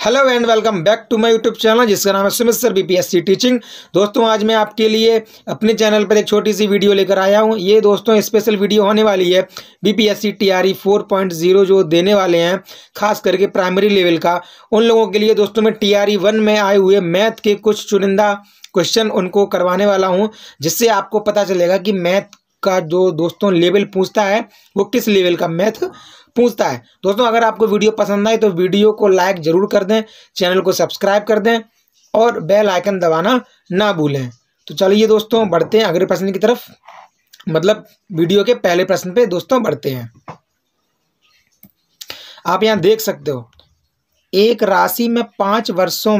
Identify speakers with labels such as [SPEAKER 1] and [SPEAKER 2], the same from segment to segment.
[SPEAKER 1] Hello and welcome back to my YouTube channel जिसका नाम है सुमित सर बीपीएससी टीचिंग। दोस्तों आज मैं आपके लिए अपने चैनल पर एक छोटी सी वीडियो लेकर आया हूं। ये दोस्तों स्पेशल वीडियो होने वाली है बीपीएससी टीआरई 4.0 जो देने वाले हैं, खास करके प्राइमरी लेवल का उन लोगों के लिए। दोस्तों मैं टीआरई 1 में आए हुए मैथ के कुछ चुनिंदा क्वेश्चन उनको करवाने वाला हूँ, जिससे आपको पता चलेगा कि मैथ का जो दोस्तों लेवल पूछता है वो किस लेवल का मैथ पूछता है। दोस्तों अगर आपको वीडियो पसंद आए तो वीडियो को लाइक जरूर कर दें, चैनल को सब्सक्राइब कर दें और बेल आइकन दबाना ना भूलें। तो चलिए दोस्तों बढ़ते हैं अगले प्रश्न की तरफ, मतलब वीडियो के पहले प्रश्न पे दोस्तों बढ़ते हैं। आप यहाँ देख सकते हो एक राशि में 5 वर्षों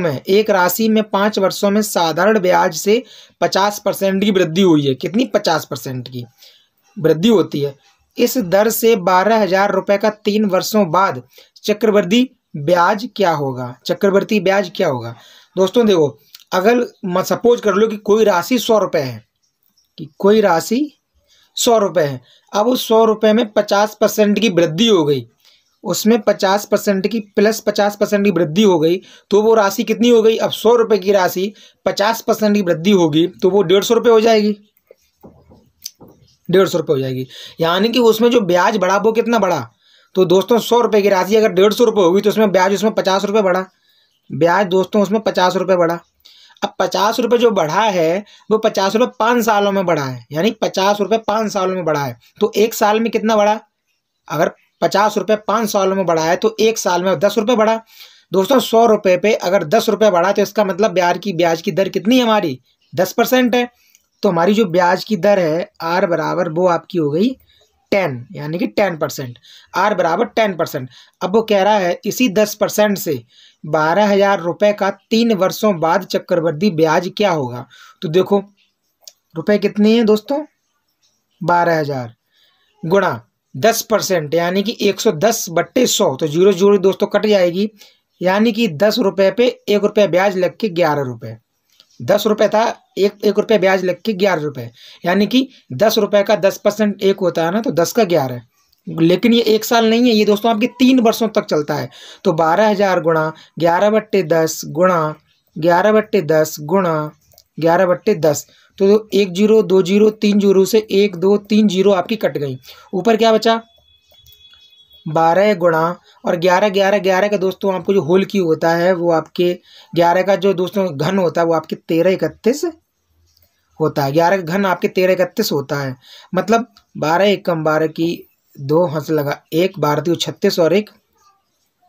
[SPEAKER 1] में साधारण ब्याज से 50% की वृद्धि हुई है। कितनी? 50% की वृद्धि होती है। इस दर से 12,000 रुपये का 3 वर्षों बाद चक्रवृद्धि ब्याज क्या होगा? चक्रवृद्धि ब्याज क्या होगा? दोस्तों देखो, अगर सपोज कर लो कि कोई राशि 100 रुपये है, अब उस 100 रुपये में 50% की वृद्धि हो गई, उसमें 50% की प्लस 50% की वृद्धि हो गई, तो वो राशि कितनी हो गई? अब 100 रुपये की राशि 50% की वृद्धि होगी तो वो 150 रुपये हो जाएगी। 150 रुपये हो जाएगी, यानी कि उसमें जो ब्याज बढ़ा वो कितना बढ़ा? तो दोस्तों 100 रुपये की राशि अगर 150 रुपये होगी तो उसमें ब्याज उसमें 50 रुपये बढ़ा। ब्याज दोस्तों उसमें 50 रुपये बढ़ा। अब 50 रुपये जो बढ़ा है वो 50 रुपये 5 सालों में बढ़ा है, यानी 50 रुपये 5 सालों में बढ़ा है। तो एक साल में कितना बढ़ा? अगर 50 रुपये 5 सालों में बढ़ा है तो एक साल में 10 रुपये बढ़ा। दोस्तों 100 रुपये पे अगर 10 रुपये बढ़ा तो इसका मतलब ब्याज की दर कितनी है हमारी? 10% है। तो हमारी जो ब्याज की दर है आर बराबर वो आपकी हो गई 10, यानी कि 10%। आर बराबर 10%। अब वो कह रहा है इसी 10% से 12,000 रुपये का 3 वर्षों बाद चक्रवृद्धि ब्याज क्या होगा? तो देखो रुपए कितने हैं दोस्तों? 12,000 गुणा 10%, यानी कि 110/100। तो 0 दोस्तों कट जाएगी, यानी कि 10 रुपये पे 1 रुपया ब्याज लग के 11 रुपये। 10 रुपये था, एक रुपये ब्याज लग के 11 रुपये, यानी कि 10 रुपये का 10% एक होता है ना, तो 10 का 11। लेकिन ये एक साल नहीं है, ये दोस्तों आपके 3 वर्षों तक चलता है। तो 12,000 गुणा 11/10 गुणा 11/10 गुणा 11/10। तो 1 0 2 0 3 0 से 1 2 3 0 आपकी कट गई। ऊपर क्या बचा? 12 गुणा और 11 का दोस्तों आपको जो होल क्यूब होता है वो आपके 11 का जो दोस्तों घन होता है वो आपके 1331 होता है। 11 का घन आपके 1331 होता है। मतलब 12 एकम 12 की 2 हंस लगा 1, 12 36 और 1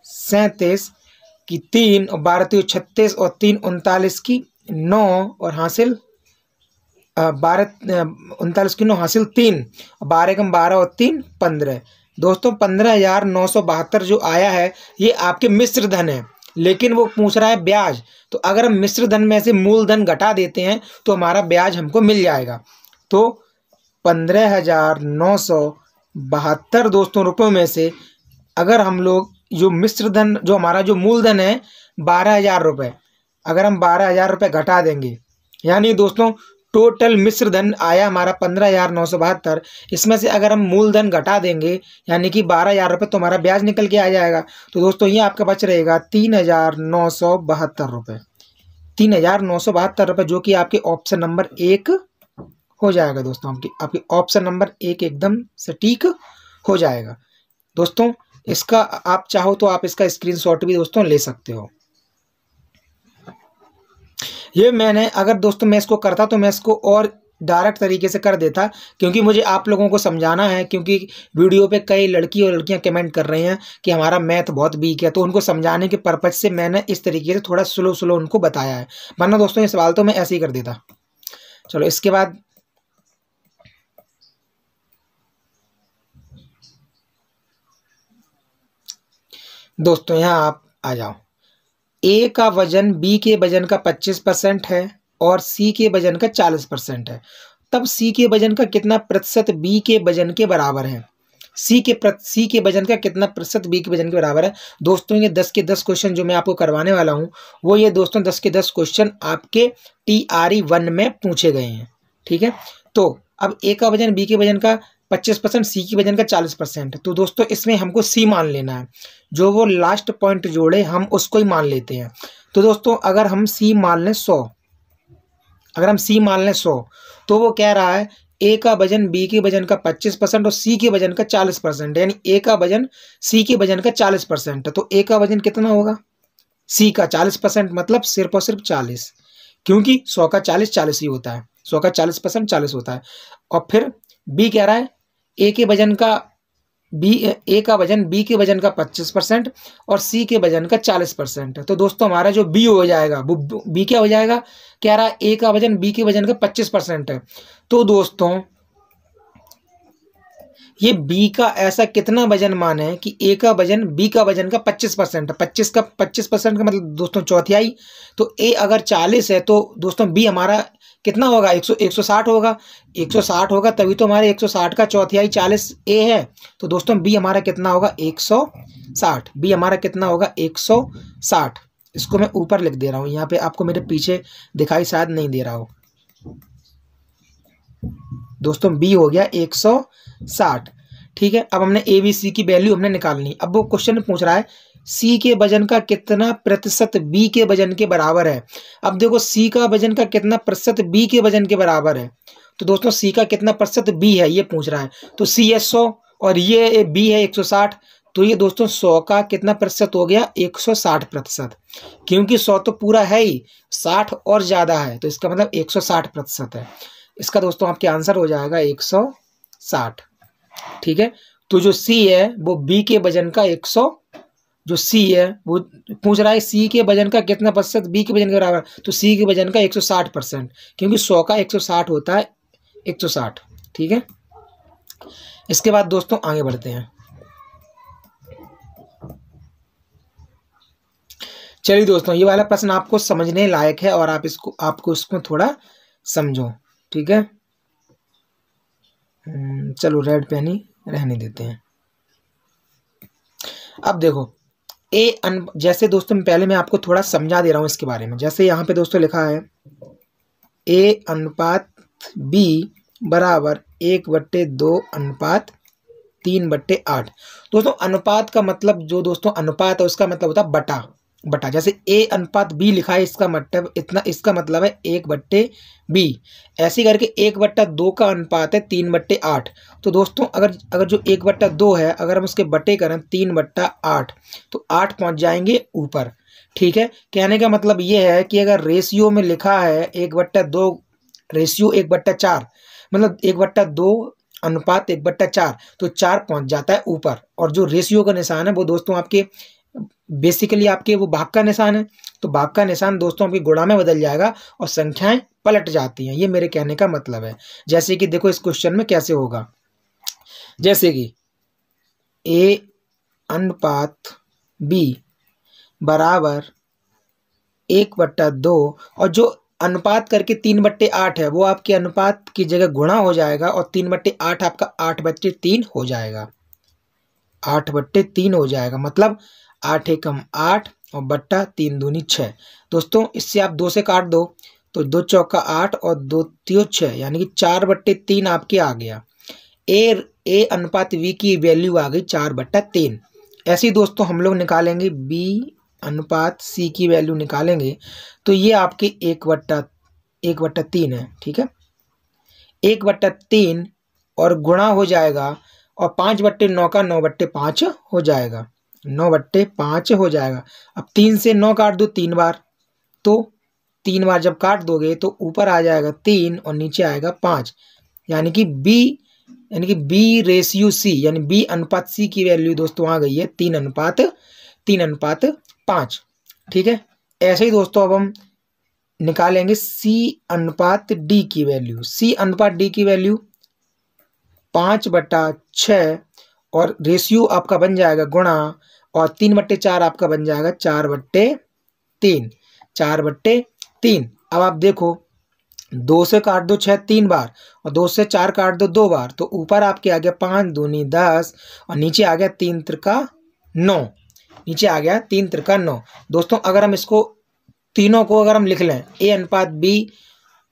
[SPEAKER 1] 37 की 3 और 12 36 और 3 39 की 9 और हासिल 39 की 9 हासिल 3, 12 एकम 12 और 3 15। दोस्तों 15,972 जो आया है ये आपके मिश्र धन है, लेकिन वो पूछ रहा है ब्याज। तो अगर हम मिश्र धन में से मूलधन घटा देते हैं तो हमारा ब्याज हमको मिल जाएगा। तो 15,972 दोस्तों रुपयों में से अगर हम लोग जो मिश्र धन जो हमारा जो मूलधन है 12,000 रुपये, अगर हम 12,000 रुपये घटा देंगे, यानी दोस्तों टोटल मिश्र धन आया हमारा 15,972। इसमें से अगर हम मूलधन घटा देंगे यानी कि 12,000 रुपये, तो हमारा ब्याज निकल के आ जाएगा। तो दोस्तों ये आपका बच रहेगा 3,972 रुपये। 3,972 रुपये जो कि आपके ऑप्शन नंबर 1 हो जाएगा। दोस्तों आपकी ऑप्शन नंबर 1 एकदम सटीक हो जाएगा। दोस्तों इसका आप चाहो तो आप इसका स्क्रीनशॉट भी दोस्तों ले सकते हो। ये मैंने अगर दोस्तों मैं इसको करता तो मैं इसको और डायरेक्ट तरीके से कर देता, क्योंकि मुझे आप लोगों को समझाना है। क्योंकि वीडियो पे कई लड़की और लड़कियां कमेंट कर रहे हैं कि हमारा मैथ बहुत वीक है, तो उनको समझाने के पर्पज से मैंने इस तरीके से थोड़ा स्लो उनको बताया है, वरना दोस्तों ये सवाल तो मैं ऐसे ही कर देता। चलो इसके बाद दोस्तों यहाँ आप आ जाओ। ए का वजन बी के वजन का 25% है और सी के वजन का 40% है, तब सी के वजन का कितना प्रतिशत बी के वजन के बराबर है? सी के वजन का कितना प्रतिशत बी के वजन के बराबर है? दोस्तों ये 10 के 10 क्वेश्चन जो मैं आपको करवाने वाला हूँ वो ये दोस्तों 10 के 10 क्वेश्चन आपके टीआरई 1 में पूछे गए हैं। ठीक है, तो अब ए का वजन बी के वजन का 25%, सी की वजन का 40%। तो दोस्तों इसमें हमको सी मान लेना है, जो वो लास्ट पॉइंट जोड़े हम उसको ही मान लेते हैं। तो दोस्तों अगर हम सी मान लें 100, अगर हम सी मान लें 100, तो वो कह रहा है ए का वजन बी के वजन का 25% और सी के वजन का 40%, यानी ए का वजन सी के वजन का 40%। तो ए का वजन कितना होगा? सी का 40%, मतलब सिर्फ और सिर्फ 40, क्योंकि 100 का 40 40 ही होता है, 100 का 40% 40 होता है। और फिर बी कह रहा है ए के वजन का ए का वजन बी के वजन का 25% और सी के वजन का 40%। तो दोस्तों हमारा जो बी हो जाएगा वो बी क्या हो जाएगा? कह रहा है ए का वजन बी के वजन का 25% है। तो दोस्तों ये बी का ऐसा कितना वजन मान है कि ए का वजन बी का वजन का 25% है। 25% का मतलब दोस्तों चौथाई। तो ए अगर 40 है तो दोस्तों बी हमारा कितना होगा? 160 होगा। 160 होगा तभी तो हमारे 160 का चौथाई 40 ए है। तो दोस्तों बी हमारा कितना होगा? 160। बी हमारा कितना होगा? 160। इसको मैं ऊपर लिख दे रहा हूँ, यहाँ पे आपको मेरे पीछे दिखाई शायद नहीं दे रहा हो। दोस्तों बी हो गया 160। ठीक है, अब हमने ए बी सी की वैल्यू हमने निकालनी। अब वो क्वेश्चन पूछ रहा है सी के वजन का कितना प्रतिशत बी के वजन के बराबर है। अब देखो सी का वजन का कितना प्रतिशत बी के वजन के बराबर है। तो दोस्तों सी का कितना प्रतिशत बी है ये पूछ रहा है। तो सी है 100 और ये बी है 160। तो ये दोस्तों 100 का कितना प्रतिशत हो गया? 160%, क्योंकि 100 तो पूरा है ही, 60 और ज़्यादा है, तो इसका मतलब 160% है। इसका दोस्तों आपके आंसर हो जाएगा 160। ठीक है, तो जो सी है वो बी के वजन का जो सी है वो पूछ रहा है सी के वजन का कितना प्रतिशत बी के वजन के बराबर। तो सी के वजन का 160%, क्योंकि 100 का 160 होता है 160। ठीक है, इसके बाद दोस्तों आगे बढ़ते हैं। चलिए दोस्तों ये वाला प्रश्न आपको समझने लायक है और आपको इसको थोड़ा समझो। ठीक है, चलो रेड पेन ही रहने देते हैं। अब देखो जैसे दोस्तों पहले मैं आपको थोड़ा समझा दे रहा हूँ इसके बारे में। जैसे यहाँ पे दोस्तों लिखा है ए अनुपात बी बराबर 1/2 अनुपात 3/8। दोस्तों अनुपात का मतलब, जो दोस्तों अनुपात है उसका मतलब होता है बटा। जैसे ए अनुपात बी लिखा है, इसका मतलब इतना, इसका मतलब है 1/b। ऐसे करके 1/2 का अनुपात है 3/8। तो दोस्तों अगर जो 1/2 है, अगर हम उसके बटे करें 3/8 तो 8 पहुंच जाएंगे ऊपर। ठीक है, कहने का मतलब ये है कि अगर रेशियो में लिखा है 1/2 रेशियो 1/4, मतलब 1/2 अनुपात 1/4, तो 4 पहुंच जाता है ऊपर। और जो रेशियो का निशान है वो दोस्तों आपके बेसिकली आपके वो भाग का निशान है। तो भाग का निशान दोस्तों आपकी गुणा में बदल जाएगा और संख्याएं पलट जाती हैं। ये मेरे कहने का मतलब है। जैसे कि देखो इस क्वेश्चन में कैसे होगा, जैसे कि ए अनुपात बी बराबर 1/2 और जो अनुपात करके 3/8 है वो आपके अनुपात की जगह गुणा हो जाएगा और 3/8 आपका 8/3 हो जाएगा। 8/3 हो जाएगा, मतलब 8 एकम 8 और बट्टा 3 दूनी 6। दोस्तों इससे आप 2 से काट दो तो 2 चौका 8 और 2 त्रियो 6, यानी कि 4/3 आपके आ गया। ए अनुपात वी की वैल्यू आ गई 4/3। ऐसे ही दोस्तों हम लोग निकालेंगे बी अनुपात सी की वैल्यू निकालेंगे तो ये आपके 1/3 है। ठीक है, 1/3 और गुणा हो जाएगा और 5/9 का 9/5 हो जाएगा, 9/5 हो जाएगा। अब 3 से 9 काट दो 3 बार, तो 3 बार जब काट दोगे तो ऊपर आ जाएगा 3 और नीचे आएगा 5, यानी कि बी रेशियो सी, यानी बी अनुपात सी की वैल्यू दोस्तों आ गई है 3:5। ठीक है, ऐसे ही दोस्तों अब हम निकालेंगे सी अनुपात डी की वैल्यू। सी अनुपात डी की वैल्यू 5/6 और रेशियो आपका बन जाएगा गुणा और 3/4 आपका बन जाएगा 4/3। अब आप देखो 2 से काट दो 6 3 बार और 2 से 4 काट दो 2 बार, तो ऊपर आपके आ गया 5 दूनी 10 और नीचे आ गया 3 त्रिका 9, नीचे आ गया 3 त्रिका 9। दोस्तों अगर हम इसको तीनों को अगर हम लिख लें A अनुपात B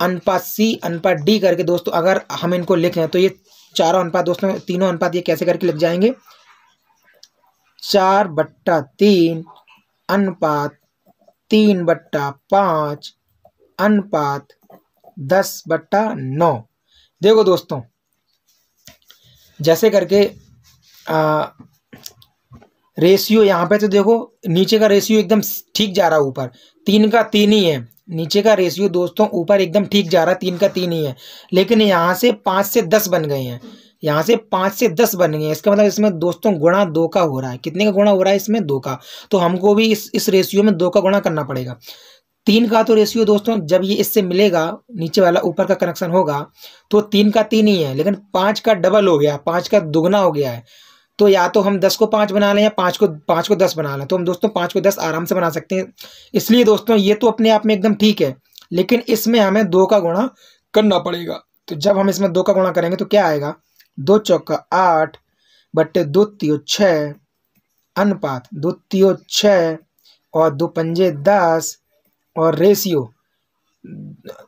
[SPEAKER 1] अनुपात C अनुपात D करके, दोस्तों अगर हम इनको लिखें तो ये चारों अनुपात दोस्तों, तीनों अनुपात ये कैसे करके लिख जाएंगे, 4/3 अनुपात 3/5 अनुपात 10/9। देखो दोस्तों, जैसे करके रेशियो यहाँ पे तो देखो नीचे का रेशियो एकदम ठीक जा रहा है, ऊपर 3 का 3 ही है, नीचे का रेशियो दोस्तों ऊपर एकदम ठीक जा रहा है, 3 का 3 ही है, लेकिन यहाँ से 5 से 10 बन गए हैं, यहाँ से 5 से 10 बन गए हैं। इसका मतलब इसमें दोस्तों गुणा 2 का हो रहा है। कितने का गुणा हो रहा है इसमें, 2 का। तो हमको भी इस रेशियो में 2 का गुणा करना पड़ेगा। 3 का तो रेशियो दोस्तों जब ये इससे मिलेगा, नीचे वाला ऊपर का कनेक्शन होगा, तो 3 का 3 ही है, लेकिन 5 का डबल हो गया, 5 का दुगना हो गया है। तो या तो हम 10 को 5 बना लें या 5 को 10 बना लें। तो हम दोस्तों 5 को 10 आराम से बना सकते हैं। इसलिए दोस्तों ये तो अपने आप में एकदम ठीक है, लेकिन इसमें हमें 2 का गुणा करना पड़ेगा। तो जब हम इसमें 2 का गुणा करेंगे तो क्या आएगा, 2 चौका 8 बट्टे 2 तियो 6 अनुपात 2 तियो 6 और 2 पंजे 10 और रेशियो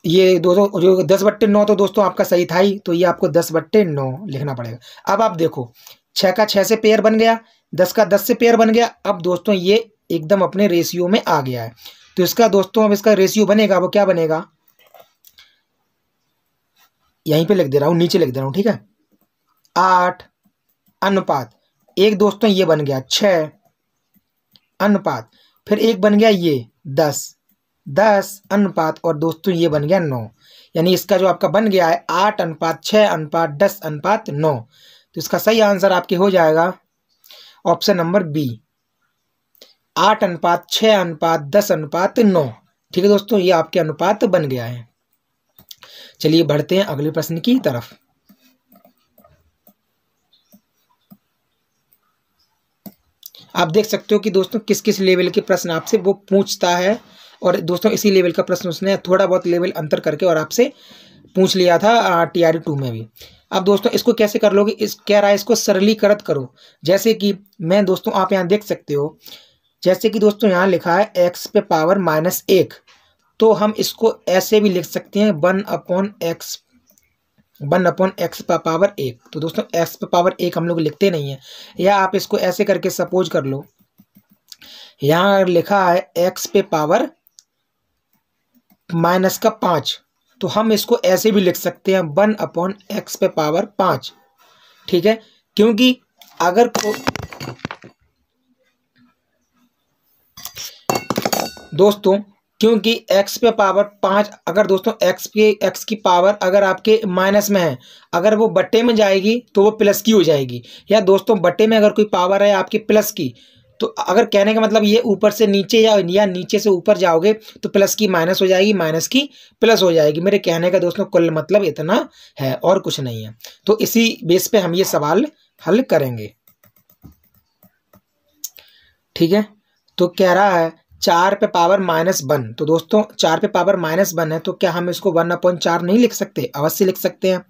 [SPEAKER 1] ये दोस्तों जो 10/9 तो दोस्तों आपका सही था ही, तो ये आपको 10/9 लिखना पड़ेगा। अब आप देखो 6 का 6 से पेयर बन गया, 10 का 10 से पेयर बन गया। अब दोस्तों ये एकदम अपने रेशियो में आ गया है। तो इसका दोस्तों अब इसका रेशियो बनेगा, वो क्या बनेगा, यहीं पे लिख दे रहा हूँ, नीचे लिख दे रहा हूँ, ठीक है। 8 अनुपात एक दोस्तों ये बन गया 6 अनुपात, फिर एक बन गया ये 10 अनुपात और दोस्तों ये बन गया 9। यानी इसका जो आपका बन गया है 8/6/10/9। तो इसका सही आंसर आपके हो जाएगा ऑप्शन नंबर बी, 8/6/10/9। ठीक है दोस्तों, ये आपके अनुपात बन गया है। चलिए बढ़ते हैं अगले प्रश्न की तरफ। आप देख सकते हो कि दोस्तों किस किस लेवल के प्रश्न आपसे वो पूछता है, और दोस्तों इसी लेवल का प्रश्न उसने थोड़ा बहुत लेवल अंतर करके और आपसे पूछ लिया था TRE 2 में भी। अब दोस्तों इसको कैसे कर लोगे, इस कह रहा है इसको सरलीकृत करो। जैसे कि मैं दोस्तों आप यहाँ देख सकते हो, जैसे कि दोस्तों यहाँ लिखा है x पे पावर -1, तो हम इसको ऐसे भी लिख सकते हैं 1/x पे पावर 1। तो दोस्तों x पे पावर 1 हम लोग लिखते नहीं है, या आप इसको ऐसे करके सपोज कर लो, यहाँ लिखा है x पे पावर -5, तो हम इसको ऐसे भी लिख सकते हैं 1/x पे पावर 5। ठीक है, क्योंकि अगर दोस्तों क्योंकि x पे पावर 5, अगर दोस्तों x की पावर अगर आपके माइनस में है, अगर वो बट्टे में जाएगी तो वो प्लस की हो जाएगी। या दोस्तों बट्टे में अगर कोई पावर है आपकी प्लस की, तो अगर कहने का मतलब ये ऊपर से नीचे या नीचे से ऊपर जाओगे तो प्लस की माइनस हो जाएगी, माइनस की प्लस हो जाएगी। मेरे कहने का दोस्तों कुल मतलब इतना है और कुछ नहीं है। तो इसी बेस पे हम ये सवाल हल करेंगे। ठीक है, तो कह रहा है 4 पे पावर -1। तो दोस्तों 4 पे पावर -1 है, तो क्या हम इसको 1/4 नहीं लिख सकते? अवश्य लिख सकते हैं,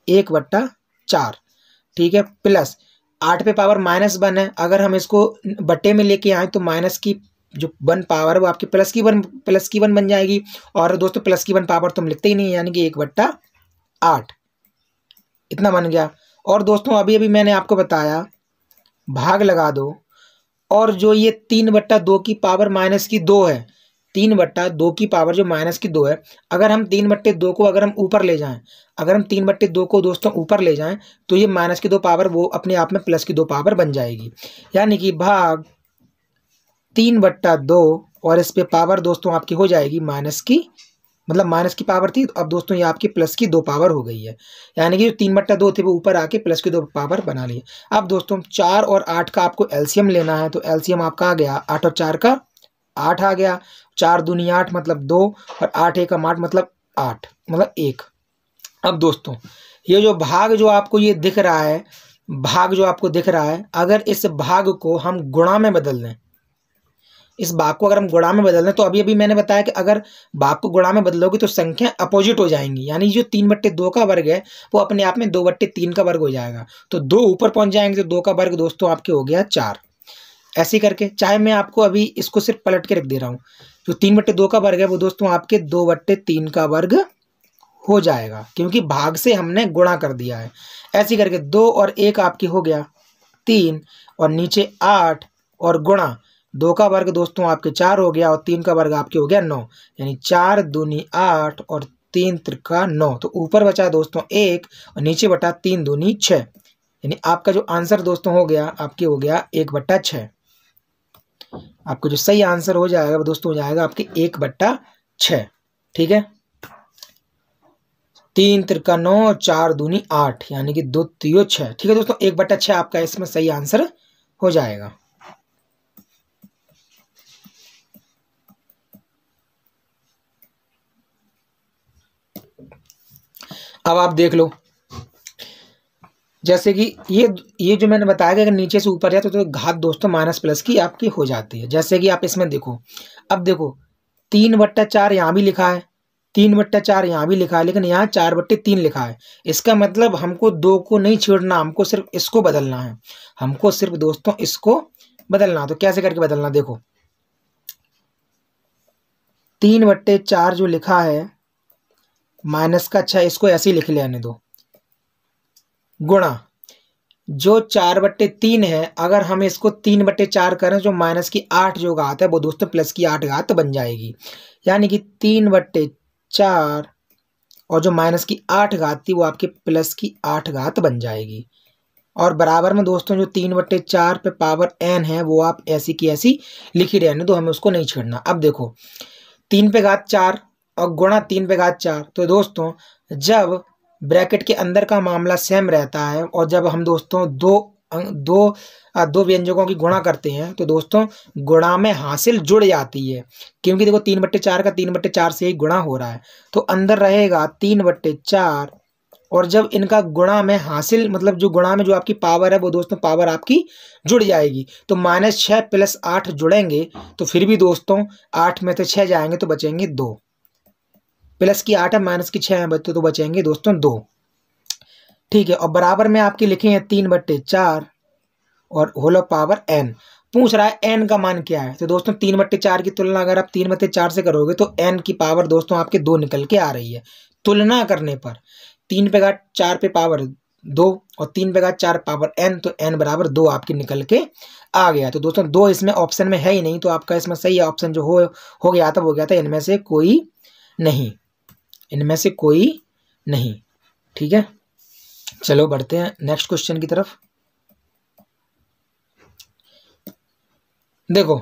[SPEAKER 1] 1/4। ठीक है, प्लस 8 पे पावर -1 है, अगर हम इसको बट्टे में लेके आए तो माइनस की जो 1 पावर है वो आपकी प्लस की 1 बन जाएगी। और दोस्तों प्लस की 1 पावर तो हम लिखते ही नहीं, यानी कि 1/8 इतना बन गया। और दोस्तों अभी अभी मैंने आपको बताया भाग लगा दो, और जो ये 3/2 की पावर -2 है, 3/2 की पावर जो -2 है, अगर हम 3/2 को अगर हम ऊपर ले जाएं, अगर हम 3/2 को दोस्तों ऊपर ले जाएं तो ये -2 पावर वो अपने आप में +2 पावर बन जाएगी। यानी कि भाग 3/2 और इस पे पावर दोस्तों आपकी हो जाएगी माइनस की पावर थी, तो अब दोस्तों ये आपकी +2 पावर हो गई है। यानी कि जो 3/2 थे वो ऊपर आके +2 पावर बना लिए। अब दोस्तों 4 और 8 का आपको एलसीएम लेना है, तो एलसीएम आपका आ गया 8 और 4 का 8 आ गया, 4 दूनी 8 मतलब 2 और 8 एकम 8 मतलब 8 मतलब 1। अब दोस्तों ये जो भाग जो आपको ये दिख रहा है, भाग जो आपको दिख रहा है, अगर इस भाग को हम गुणा में बदल दें, इस भाग को अगर हम गुणा में बदल दें, तो अभी अभी मैंने बताया कि अगर भाग को गुणा में बदलोगे तो संख्या अपोजिट हो जाएंगी। यानी जो 3/2 का वर्ग है वो अपने आप में 2/3 का वर्ग हो जाएगा। तो 2 ऊपर पहुंच जाएंगे तो 2 का वर्ग दोस्तों आपके हो गया 4। ऐसे करके, चाहे मैं आपको अभी इसको सिर्फ पलट के रख दे रहा हूँ, जो 3/2 का वर्ग है वो दोस्तों आपके 2/3 का वर्ग हो जाएगा, क्योंकि भाग से हमने गुणा कर दिया है। ऐसे करके 2 और 1 आपकी हो गया 3, और नीचे 8 और गुणा 2 का वर्ग दोस्तों आपके 4 हो गया, और 3 का वर्ग आपके हो गया 9, यानी 4 दूनी 8 और 3 त्रिका 9। तो ऊपर बचा दोस्तों 1 और नीचे बटा 3 दूनी 6, यानी आपका जो आंसर दोस्तों हो गया आपके हो गया 1/6। आपको जो सही आंसर हो जाएगा वो दोस्तों हो जाएगा आपके 1/6। ठीक है, 3 त्रिका 9 और 4 दूनी 8, यानी कि 2 3 6। ठीक है दोस्तों, 1/6 आपका इसमें सही आंसर हो जाएगा। अब आप देख लो, जैसे कि ये जो मैंने बताया कि अगर नीचे से ऊपर जाए तो घात दोस्तों माइनस प्लस की आपकी हो जाती है। जैसे कि आप इसमें देखो, अब देखो 3/4 यहाँ भी लिखा है, 3/4 यहाँ भी लिखा है, लेकिन यहाँ 4/3 लिखा है। इसका मतलब हमको 2 को नहीं छेड़ना, हमको सिर्फ इसको बदलना है। हमको सिर्फ दोस्तों इसको बदलना। तो कैसे करके बदलना, देखो 3/4 जो लिखा है माइनस का 6, इसको ऐसे ही लिख लेने दो, गुणा जो 4/3 है, अगर हम इसको 3/4 करें जो माइनस की 8 जो घात है वो दोस्तों प्लस की 8 घात बन जाएगी, यानी कि 3/4 और जो माइनस की 8 घात थी वो आपके प्लस की 8 घात बन जाएगी। और बराबर में दोस्तों जो 3/4 पे पावर n है वो आप ऐसी की ऐसी लिखी रहने दो, हमें उसको नहीं छेड़ना। अब देखो 3 पे घात 4 और गुणा 3 पे घात 4, तो दोस्तों जब ब्रैकेट के अंदर का मामला सेम रहता है और जब हम दोस्तों दो व्यंजकों की गुणा करते हैं तो दोस्तों गुणा में हासिल जुड़ जाती है, क्योंकि देखो 3/4 का 3/4 से ही गुणा हो रहा है, तो अंदर रहेगा 3/4, और जब इनका गुणा में हासिल मतलब जो गुणा में जो आपकी पावर है वो दोस्तों पावर आपकी जुड़ जाएगी। तो -6 + 8 जुड़ेंगे तो फिर भी दोस्तों 8 में से 6 जाएंगे तो बचेंगे 2, प्लस की 8 है माइनस की 6 है बच्चों तो बचेंगे दोस्तों 2। ठीक है, और बराबर में आपके लिखे हैं 3/4 और होल पावर n। पूछ रहा है n का मान क्या है, तो दोस्तों 3/4 की तुलना अगर आप 3/4 से करोगे तो n की पावर दोस्तों आपके 2 निकल के आ रही है। तुलना करने पर 3 पे घात 4 पे पावर 2 और 3 पे घात 4 पावर n, तो n बराबर 2 आपकी निकल के आ गया। तो दोस्तों 2 इसमें ऑप्शन में है ही नहीं, तो आपका इसमें सही ऑप्शन जो हो गया था वो गया था इनमें से कोई नहीं, इनमें से कोई नहीं। ठीक है, चलो बढ़ते हैं नेक्स्ट क्वेश्चन की तरफ। देखो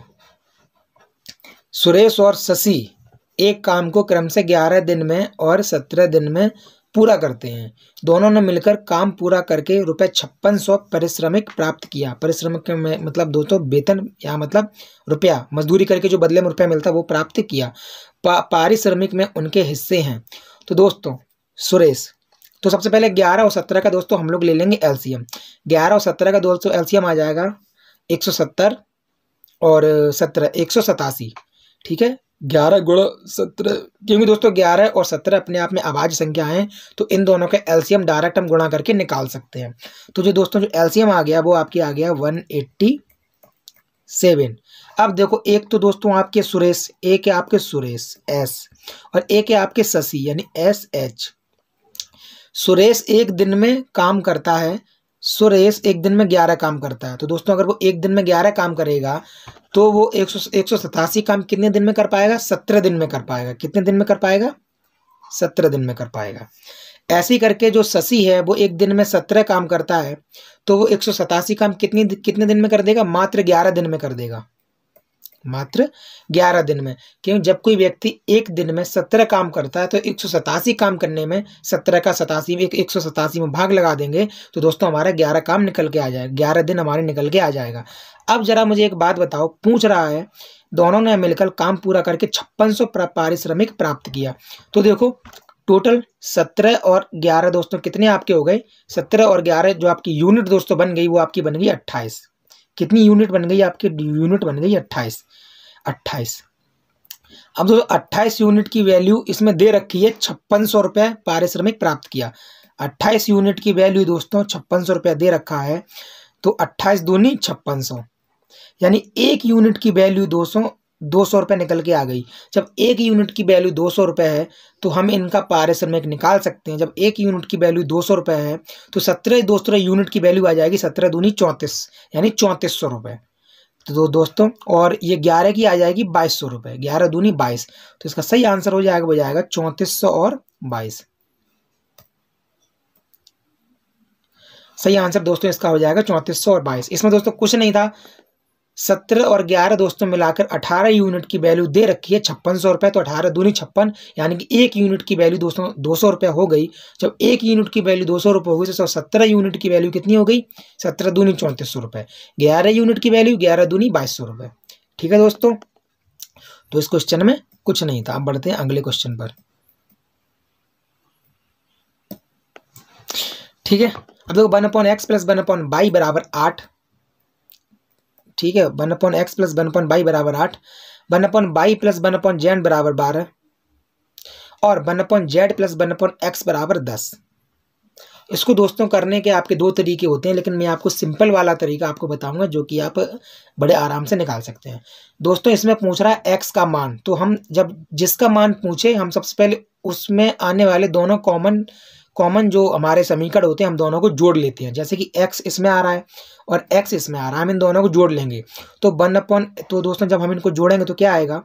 [SPEAKER 1] सुरेश और शशि एक काम को क्रम से 11 दिन में और 17 दिन में पूरा करते हैं। दोनों ने मिलकर काम पूरा करके ₹5600 पारिश्रमिक प्राप्त किया। पारिश्रमिक में मतलब दोस्तों वेतन या मतलब रुपया, मजदूरी करके जो बदले में रुपया मिलता है वो प्राप्त किया। पारिश्रमिक में उनके हिस्से हैं। तो दोस्तों सुरेश, तो सबसे पहले 11 और 17 का दोस्तों हम लोग ले लेंगे एलसीएम। 11 और 17 का दोस्तों एलसीएम आ जाएगा 170 और 17 187। ठीक है, 11 गुणा 17, क्योंकि दोस्तों 11 और 17 अपने आप में अभाज्य संख्या हैं, तो इन दोनों के एलसीएम डायरेक्ट हम गुणा करके निकाल सकते हैं। तो जो दोस्तों जो एलसीएम आ गया वो आपके आ गया 187। अब देखो एक तो दोस्तों आपके सुरेश, एक है आपके सुरेश एस और एक है आपके शशि यानी SH। सुरेश एक दिन में काम करता है, सुरेश एक दिन में 11 काम करता है। तो दोस्तों अगर वो एक दिन में 11 काम करेगा तो वो 187 काम कितने दिन में कर पाएगा, 17 दिन में कर पाएगा। कितने दिन में कर पाएगा, 17 दिन में कर पाएगा। ऐसे ही करके जो शशि है वो एक दिन में 17 काम करता है, तो वो 187 काम कितने दिन में कर देगा, मात्र 11 दिन में कर देगा, मात्र 11 दिन में। क्योंकि जब कोई व्यक्ति एक दिन में 17 काम करता है तो 187 काम करने में 17 का 187 में भाग लगा देंगे तो दोस्तों हमारा 11 काम निकल के आ जाएगा, 11 दिन हमारे निकल के आ जाएगा। अब जरा मुझे एक बात बताओ, पूछ रहा है दोनों ने मिलकर काम पूरा करके 5600 पारिश्रमिक प्राप्त किया। तो देखो टोटल 17 और 11 दोस्तों कितने आपके हो गए, 17 और 11 जो आपकी यूनिट दोस्तों बन गई वो आपकी बन गई 28। कितनी यूनिट बन गई आपकी, यूनिट बन गई 28। अब दोस्तों 28 यूनिट की वैल्यू इसमें दे रखी है, 5600 रुपये पारिश्रमिक प्राप्त किया। 28 यूनिट की वैल्यू दोस्तों 5600 रुपये दे रखा है, तो 28 दूनी 5600, यानी एक यूनिट की वैल्यू ₹200 निकल के आ गई। जब एक यूनिट की वैल्यू ₹200 है तो हम इनका पारिश्रमिक निकाल सकते हैं। जब एक यूनिट की वैल्यू ₹200 है तो 17 यूनिट की वैल्यू आ जाएगी 17 दूनी 34 यानी ₹3400। तो दोस्तों और ये 11 की आ जाएगी ₹2200, 11 दूनी 22। तो इसका सही आंसर हो जाएगा, 3400 और 22। सही आंसर दोस्तों इसका हो जाएगा 3400 और 22। इसमें दोस्तों कुछ नहीं था, 17 और 11 दोस्तों मिलाकर 18 यूनिट की वैल्यू दे रखी है ₹5600। तो 18 दूनी 56 यानी कि एक यूनिट की वैल्यू दोस्तों ₹200 हो गई। जब एक यूनिट की वैल्यू ₹200 हो गई तो 17 यूनिट की वैल्यू कितनी हो गई? 17 दूनी ₹3400। 11 यूनिट की वैल्यू 11 दूनी ₹2200। ठीक है दोस्तों, तो इस क्वेश्चन में कुछ नहीं था। अब बढ़ते हैं अगले क्वेश्चन पर। ठीक है, अब देखो 1/x प्लस 1/y बराबर 8। ठीक है, 1/x प्लस 1/y बराबर 8, 1/y प्लस 1/z बराबर 12 और 1/z प्लस 1/x बराबर 10। इसको दोस्तों करने के आपके दो तरीके होते हैं, लेकिन मैं आपको सिंपल वाला तरीका आपको बताऊंगा जो कि आप बड़े आराम से निकाल सकते हैं। दोस्तों इसमें पूछ रहा है x का मान, तो हम जब जिसका मान पूछे हम सबसे पहले उसमें आने वाले दोनों कॉमन जो हमारे समीकरण होते हैं हम दोनों को जोड़ लेते हैं। जैसे कि x इसमें आ रहा है और x इसमें आ रहा है, हम इन दोनों को जोड़ लेंगे। तो तो दोस्तों जब हम इनको जोड़ेंगे तो क्या आएगा?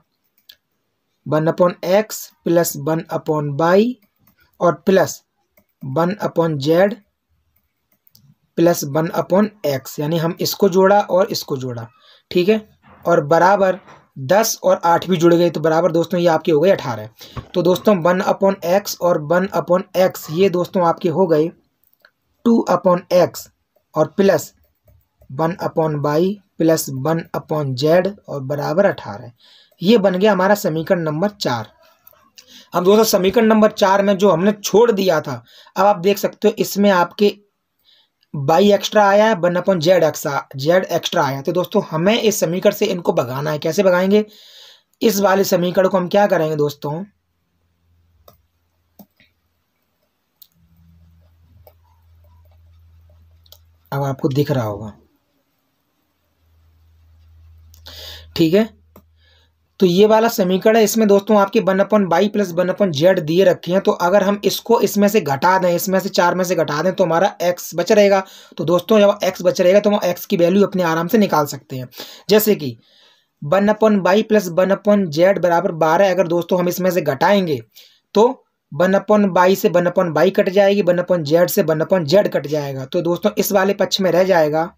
[SPEAKER 1] 1/x प्लस 1/y और प्लस 1/z प्लस 1/x, यानी हम इसको जोड़ा और इसको जोड़ा। ठीक है, और बराबर 10 और 8 भी जुड़ गए तो बराबर दोस्तों ये आपके हो गए 18। तो दोस्तों 1/x और 1/x ये दोस्तों आपके हो गए 2/x और प्लस 1/y प्लस 1/z और बराबर 18। ये बन गया हमारा समीकरण नंबर 4। अब दोस्तों समीकरण नंबर 4 में जो हमने छोड़ दिया था, अब आप देख सकते हो इसमें आपके y एक्स्ट्रा आया है, 1/z एक्स्ट्रा आया है। तो दोस्तों हमें इस समीकरण से इनको भगाना है। कैसे भगाएंगे? इस वाले समीकरण को हम क्या करेंगे दोस्तों, अब आपको दिख रहा होगा। ठीक है, तो ये वाला समीकरण है, इसमें दोस्तों आपके 1/y प्लस 1/z दिए रखे हैं। तो अगर हम इसको इसमें से घटा दें, इसमें से 4 में से घटा दें तो हमारा x बच रहेगा। तो दोस्तों जब x बच रहेगा तो हम x की वैल्यू अपने आराम से निकाल सकते हैं। जैसे कि 1/y प्लस 1/z बराबर 12, अगर दोस्तों हम इसमें से घटाएंगे तो 1/y से 1/y कट जाएगी, 1/z से 1/z कट जाएगा। तो दोस्तों इस वाले पक्ष में रह जाएगा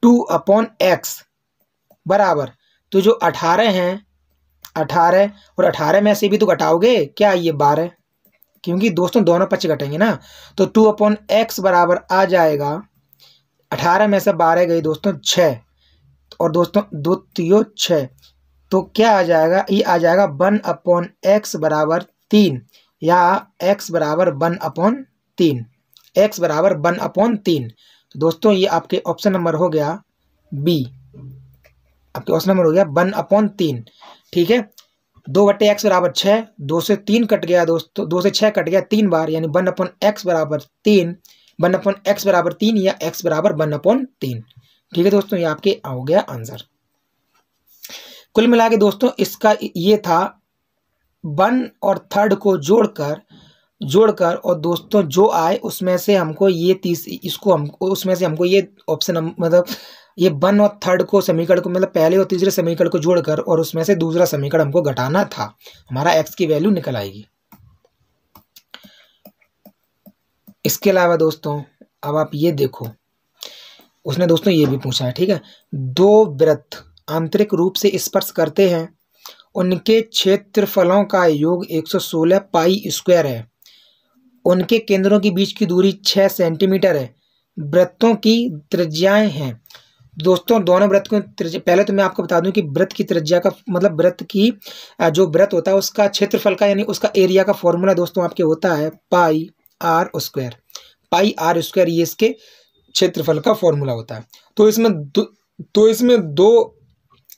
[SPEAKER 1] 2/x बराबर, तो जो 18 हैं 18 और 18 में से भी तो घटाओगे क्या, ये 12, क्योंकि दोस्तों दोनों पक्ष घटेंगे ना। तो 2/x बराबर आ जाएगा 18 में से 12 गई दोस्तों 6 और दोस्तों 2 3 6, तो क्या आ जाएगा? ये आ जाएगा 1/x बराबर 3 या x बराबर 1/3, x बराबर 1/3। तो दोस्तों ये आपके ऑप्शन नंबर हो गया बी, आपके ऑप्शन नंबर हो गया 1/3। ठीक है, 2/x बराबर 6, 2 से 3 कट गया दोस्तों, 2 से 6 कट गया 3 बार, यानी 1/x बराबर 3, 1/x बराबर 3 या x बराबर 1/3। ठीक है दोस्तों, ये आपके हो गया आंसर। कुल मिला के दोस्तों इसका ये था 1 और 3 को जोड़कर और दोस्तों जो आए उसमें से हमको ये उसमें से हमको ये ऑप्शन मतलब ये 1 और 3 को समीकरण को मतलब पहले और तीसरे समीकरण को जोड़कर और उसमें से दूसरा समीकरण हमको घटाना था, हमारा x की वैल्यू निकल आएगी। इसके अलावा दोस्तों अब आप ये देखो, उसने दोस्तों ये भी पूछा है। ठीक है, 2 वृत्त आंतरिक रूप से स्पर्श करते हैं, उनके क्षेत्रफलों का योग 116 पाई स्क्वायर है, उनके केंद्रों के बीच की दूरी 6 सेंटीमीटर है, वृत्तों की त्रिज्याएं हैं। दोस्तों दोनों वृत्त को त्रिज्या, पहले तो मैं आपको बता दूं कि वृत्त की त्रिज्या का मतलब वृत्त की जो वृत्त होता है उसका क्षेत्रफल का यानी उसका एरिया का फॉर्मूला दोस्तों आपके होता है पाई आर स्क्वायर, ये इसके क्षेत्रफल का फॉर्मूला होता है। तो इसमें दो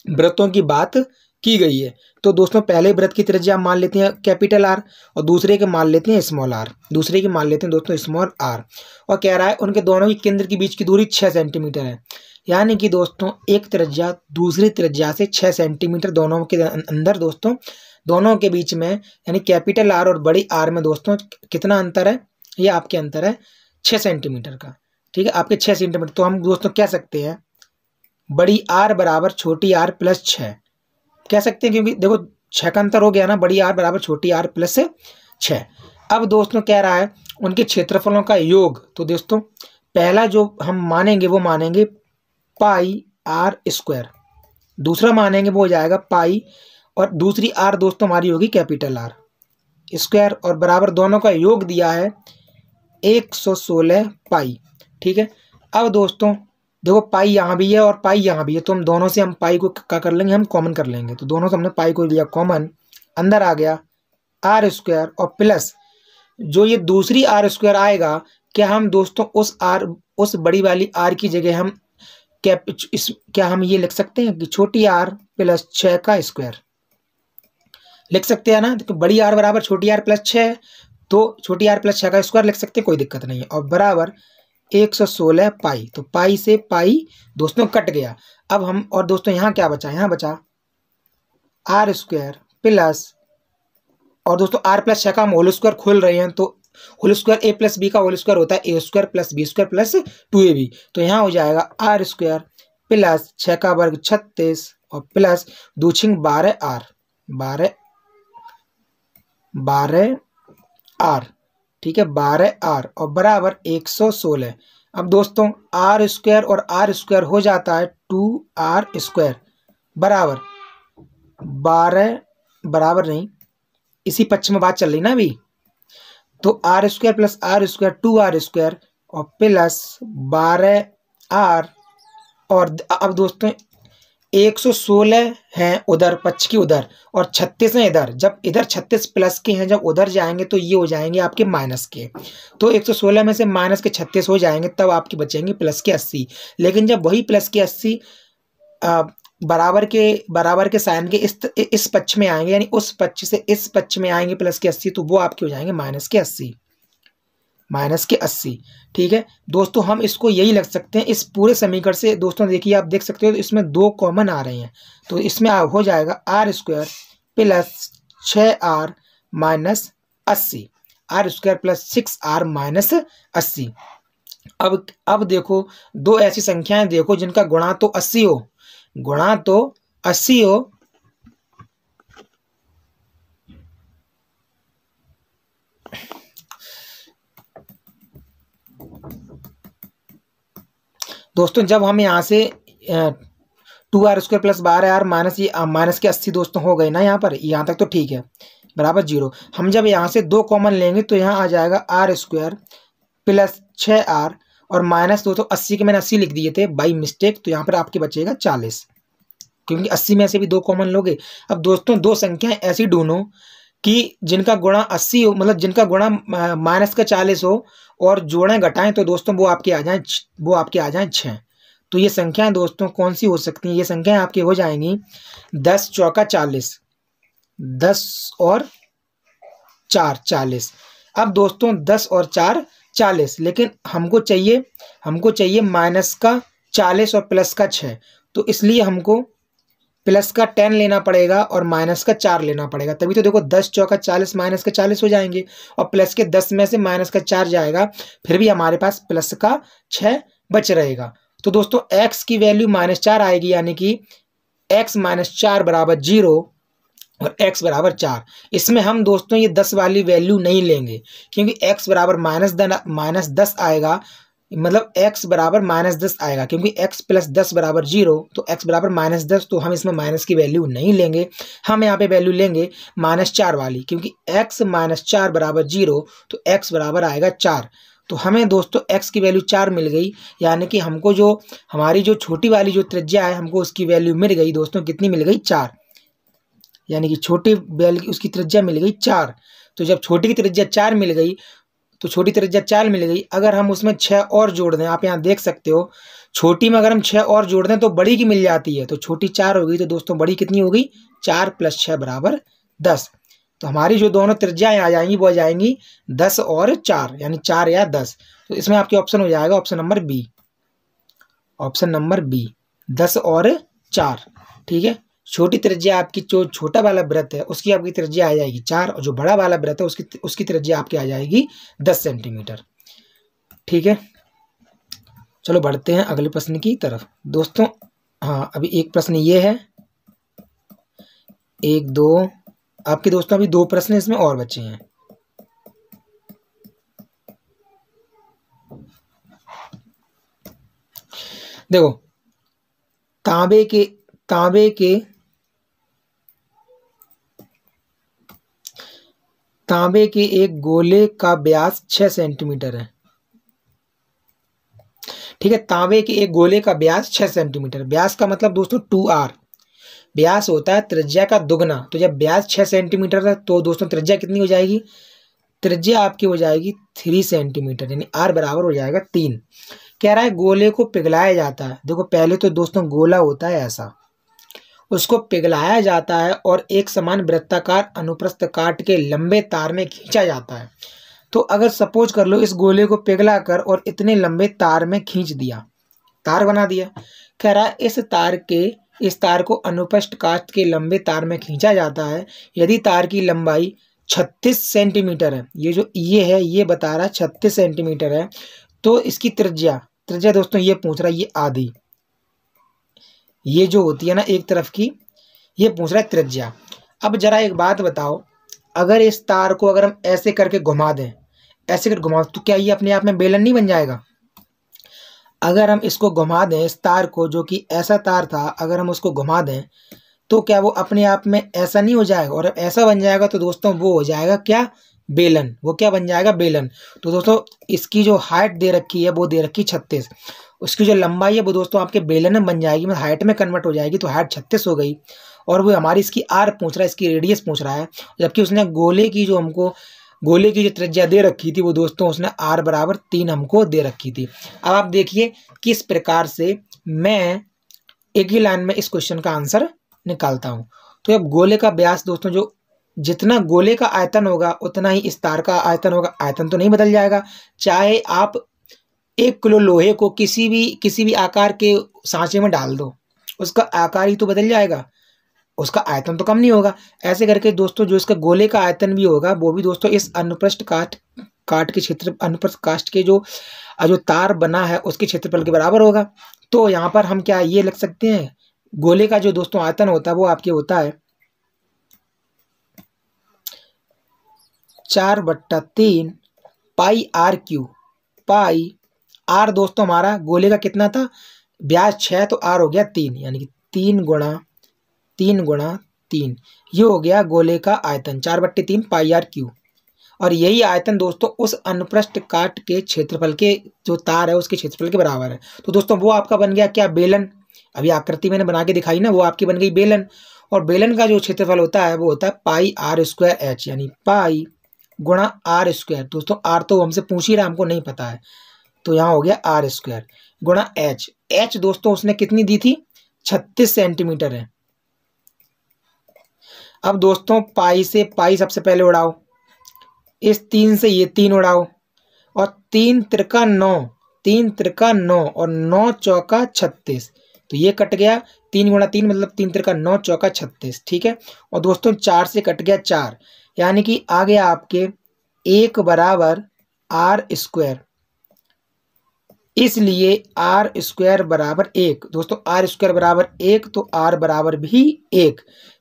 [SPEAKER 1] वृत्तों की बात की गई है। तो दोस्तों पहले वृत्त की त्रिज्या मान लेते हैं कैपिटल आर और दूसरे के मान लेते हैं स्मॉल आर, दोस्तों स्मॉल आर, और कह रहा है उनके दोनों के केंद्र के बीच की दूरी 6 सेंटीमीटर है। यानी कि दोस्तों एक त्रिज्या दूसरी त्रिज्या से 6 सेंटीमीटर दोनों के अंदर दोस्तों, दोनों के बीच में यानी कैपिटल आर और बड़ी आर में दोस्तों कितना अंतर है, ये आपके अंतर है 6 सेंटीमीटर का। ठीक है, आपके 6 सेंटीमीटर। तो हम दोस्तों कह सकते हैं बड़ी आर बराबर छोटी आर प्लस 6 कह सकते हैं, क्योंकि देखो 6 का अंतर हो गया ना, बड़ी आर बराबर छोटी आर प्लस 6। अब दोस्तों कह रहा है उनके क्षेत्रफलों का योग। तो दोस्तों पहला जो हम मानेंगे वो मानेंगे पाई आर स्क्वायर, दूसरा मानेंगे वो हो जाएगा पाई, और दूसरी आर दोस्तों हमारी होगी कैपिटल आर स्क्वायर, और बराबर दोनों का योग दिया है 116 पाई। ठीक है, अब दोस्तों देखो पाई यहाँ भी है और पाई यहाँ भी है, तो हम दोनों से हम पाई को क्या कर लेंगे, हम कॉमन कर लेंगे। तो दोनों से हमने पाई को लिया कॉमन, अंदर आ गया आर स्क्वायर और प्लस जो ये दूसरी आर स्क्वायर आएगा, क्या हम दोस्तों उस बड़ी वाली आर की जगह हम क्या हम ये लिख सकते हैं कि छोटी आर प्लस 6 का स्क्वायर लिख सकते हैं ना। तो बड़ी आर बराबर छोटी आर प्लस 6, तो छोटी आर प्लस 6 का स्क्वायर लिख सकते हैं, कोई दिक्कत नहीं है। और बराबर 116 पाई, तो पाई से पाई दोस्तों कट गया। अब हम और दोस्तों यहाँ क्या बचा, यहाँ बचा आर स्क्वायर प्लस, और दोस्तों आर प्लस 6 का हम होल स्क्वायर खोल रहे हैं, तो whole square a plus b का होल स्क्वायर होता है a square plus b square plus 2ab। तो यहाँ हो जाएगा आर स्क्वायर प्लस 6 का वर्ग 36 और प्लस 2 छिंग 12 आर 12 आर। ठीक है, 12 आर और बराबर 116। अब दोस्तों आर स्क्वायर और आर स्क्वायर हो जाता है 2r स्क्वायर बराबर 12, बराबर नहीं, इसी पक्ष में बात चल रही ना अभी, तो r square plus r square 2r square और प्लस 12r। और अब दोस्तों 116 हैं उधर पक्ष की उधर और 36 हैं इधर। जब इधर 36 प्लस के हैं, जब उधर जाएंगे तो ये हो जाएंगे आपके माइनस के। तो 116 में से माइनस के 36 हो जाएंगे, तब आपके बचेंगे प्लस के 80। लेकिन जब वही प्लस के 80 बराबर के साइन के इस पक्ष में आएंगे, यानी उस पक्ष से इस पक्ष में आएंगे प्लस के 80, तो वो आपके हो जाएंगे माइनस के 80। ठीक है दोस्तों, हम इसको यही लिख सकते हैं इस पूरे समीकरण से। दोस्तों देखिए, आप देख सकते हो तो इसमें 2 कॉमन आ रहे हैं, तो इसमें हो जाएगा r square plus 6r minus 80, r square plus 6r minus 80। अब देखो 2 ऐसी संख्याएं देखो जिनका गुणा तो 80 हो, गुणा तो 80 हो, दोस्तों जब हम यहाँ से 2r square plus 12r minus के 80 दोस्तों हो गए ना, यहाँ तक तो ठीक है, बराबर 0। हम जब यहाँ से 2 कॉमन लेंगे तो यहाँ आ जाएगा आर स्क्वायर प्लस 6r और माइनस दोस्तों 80 के मैंने 80 लिख दिए थे बाई मिस्टेक, तो यहाँ पर आपके बचेगा 40, क्योंकि 80 में से भी 2 कॉमन लोगे। अब दोस्तों 2 संख्याएं ऐसी ढूंढो कि जिनका गुणा 80 हो, मतलब जिनका गुणा माइनस का 40 हो और जोड़ें घटाएं, तो दोस्तों वो आपके आ जाएं 6। तो ये संख्याएं दोस्तों कौन सी हो सकती हैं, ये संख्याएं आपकी हो जाएंगी 10 चौका 40, 10 और 4 40। अब दोस्तों 10 और 4 40, लेकिन हमको चाहिए माइनस का 40 और प्लस का 6, तो इसलिए हमको प्लस का 10 लेना पड़ेगा और माइनस का 4 लेना पड़ेगा। तभी तो देखो 10 चौका 40 माइनस का 40 हो जाएंगे, और प्लस के 10 में से माइनस का 4 जाएगा, फिर भी हमारे पास प्लस का 6 बच रहेगा। तो दोस्तों x की वैल्यू -4 आएगी, यानी कि x माइनस 4 बराबर 0 और x बराबर 4। इसमें हम दोस्तों ये 10 वाली वैल्यू नहीं लेंगे, क्योंकि x बराबर -10 आएगा, मतलब x बराबर -10 आएगा, क्योंकि x प्लस 10 बराबर 0, तो x बराबर -10, तो हम इसमें माइनस की वैल्यू नहीं लेंगे। हम यहाँ पे वैल्यू लेंगे -4 वाली, क्योंकि x माइनस 4 बराबर 0, तो x बराबर आएगा 4। तो हमें दोस्तों x की वैल्यू 4 मिल गई, यानी कि हमको जो हमारी जो छोटी वाली जो त्रिज्या है, हमको उसकी वैल्यू मिल गई दोस्तों, कितनी मिल गई 4, यानी कि छोटी वैल्यू उसकी त्रिज्या मिल गई 4। तो जब छोटी की त्रिज्या 4 मिल गई, तो छोटी त्रिज्या 4 मिल गई, अगर हम उसमें 6 और जोड़ दें, आप यहाँ देख सकते हो छोटी में अगर हम 6 और जोड़ दें तो बड़ी की मिल जाती है, तो छोटी 4 हो गई, तो दोस्तों बड़ी कितनी हो गई 4 + 6 बराबर 10। तो हमारी जो दोनों त्रिज्याएं आ जाएंगी वो आ जाएंगी 10 और 4, यानी 4 या 10। तो इसमें आपके ऑप्शन हो जाएगा option number B. Option number B 10 और 4। ठीक है, छोटी त्रिज्या आपकी, जो छोटा वाला वृत्त है उसकी आपकी त्रिज्या आ जाएगी 4, और जो बड़ा वाला वृत्त है उसकी त्रिज्या आपकी आ जाएगी 10 सेंटीमीटर। ठीक है, चलो बढ़ते हैं अगले प्रश्न की तरफ दोस्तों। हाँ, अभी एक प्रश्न ये है, 1 2 आपके दोस्तों, अभी 2 प्रश्न इसमें और बचे हैं। देखो, तांबे के एक गोले का व्यास 6 सेंटीमीटर है। ठीक है, तांबे के एक गोले का व्यास 6 सेंटीमीटर। व्यास का मतलब दोस्तों 2r, व्यास होता है त्रिज्या का दुगना। तो जब व्यास 6 सेंटीमीटर है तो दोस्तों त्रिज्या कितनी हो जाएगी? त्रिज्या आपकी हो जाएगी 3 सेंटीमीटर, यानी r बराबर हो जाएगा 3। कह रहा है गोले को पिघलाया जाता है। देखो, पहले तो दोस्तों गोला होता है ऐसा, उसको पिघलाया जाता है और एक समान वृत्ताकार अनुप्रस्थ काट के लंबे तार में खींचा जाता है। तो अगर सपोज कर लो इस गोले को पिघला कर और इतने लंबे तार में खींच दिया, तार बना दिया। कह रहा है इस तार को अनुप्रस्थ काट के लंबे तार में खींचा जाता है। यदि तार की लंबाई 36 सेंटीमीटर है, ये जो है ये बता रहा है 36 सेंटीमीटर है, तो इसकी त्रिज्या दोस्तों ये पूछ रहा है, ये आधी, ये जो होती है ना एक तरफ की, ये पूछ रहा है त्रिज्या। अब जरा एक बात बताओ, अगर इस तार को अगर हम ऐसे करके घुमा दें, ऐसे करके घुमा, तो क्या ये अपने आप में बेलन नहीं बन जाएगा? अगर हम इसको घुमा दें, इस तार को, जो कि ऐसा तार था, अगर हम उसको घुमा दें तो क्या वो अपने आप में ऐसा नहीं हो जाएगा? और ऐसा बन जाएगा तो दोस्तों वो हो जाएगा क्या? बेलन। वो क्या बन जाएगा? बेलन। तो दोस्तों इसकी जो हाइट दे रखी है वो दे रखी 36, उसकी जो लंबाई है वो दोस्तों आपके बेलन में बन जाएगी, मतलब हाइट में कन्वर्ट हो जाएगी। तो हाइट 36 हो गई, और वो हमारी इसकी आर पूछ रहा है, इसकी रेडियस पूछ रहा है। जबकि उसने गोले की जो त्रिज्या दे रखी थी वो दोस्तों उसने r बराबर 3 हमको दे रखी थी। अब आप देखिए किस प्रकार से मैं एक ही लाइन में इस क्वेश्चन का आंसर निकालता हूँ। तो अब गोले का व्यास दोस्तों, जो जितना गोले का आयतन होगा उतना ही इस तार का आयतन होगा। आयतन तो नहीं बदल जाएगा, चाहे आप 1 किलो लोहे को किसी भी आकार के सांचे में डाल दो, उसका आकार ही तो बदल जाएगा, उसका आयतन तो कम नहीं होगा। ऐसे करके दोस्तों जो इसका गोले का आयतन भी होगा वो भी दोस्तों इस अनुप्रस्थ काट के क्षेत्र, अनुप्रस्थ काट के जो तार बना है उसके क्षेत्रफल के बराबर होगा। तो यहाँ पर हम क्या ये लिख सकते हैं, गोले का जो दोस्तों आयतन होता है वो आपके होता है 4/3 पाई r क्यू। पाई r दोस्तों हमारा गोले का कितना था? व्यास 6, तो r हो गया 3, यानी कि 3 गुणा 3, ये हो गया गोले का आयतन 4/3 पाई r क्यू। और यही आयतन दोस्तों उस अनुप्रस्थ काट के क्षेत्रफल के जो तार है उसके क्षेत्रफल के बराबर है। तो दोस्तों वो आपका बन गया क्या? बेलन। अभी आकृति मैंने बना के दिखाई ना, वो आपकी बन गई बेलन। और बेलन का जो क्षेत्रफल होता है वो होता है पाई r² h, यानी पाई गुणा r²। दोस्तों r तो हमसे पूछ ही रहा, हमको नहीं पता है, तो यहाँ हो गया r² गुणा h दोस्तों उसने कितनी दी थी? 36 सेंटीमीटर है। अब दोस्तों पाई से पाई सबसे पहले उड़ाओ, इस 3 से ये 3 उड़ाओ, और 3 त्रिका 9 और 9 चौका 36, तो ये कट गया। 3 गुणा 3 मतलब 3 त्रिका 9 चौका 36। ठीक है, और दोस्तों 4 से कट गया 4, यानी कि आ गया आपके 1 बराबर r²। इसलिए r² बराबर 1। दोस्तों r² बराबर 1, तो r बराबर भी 1।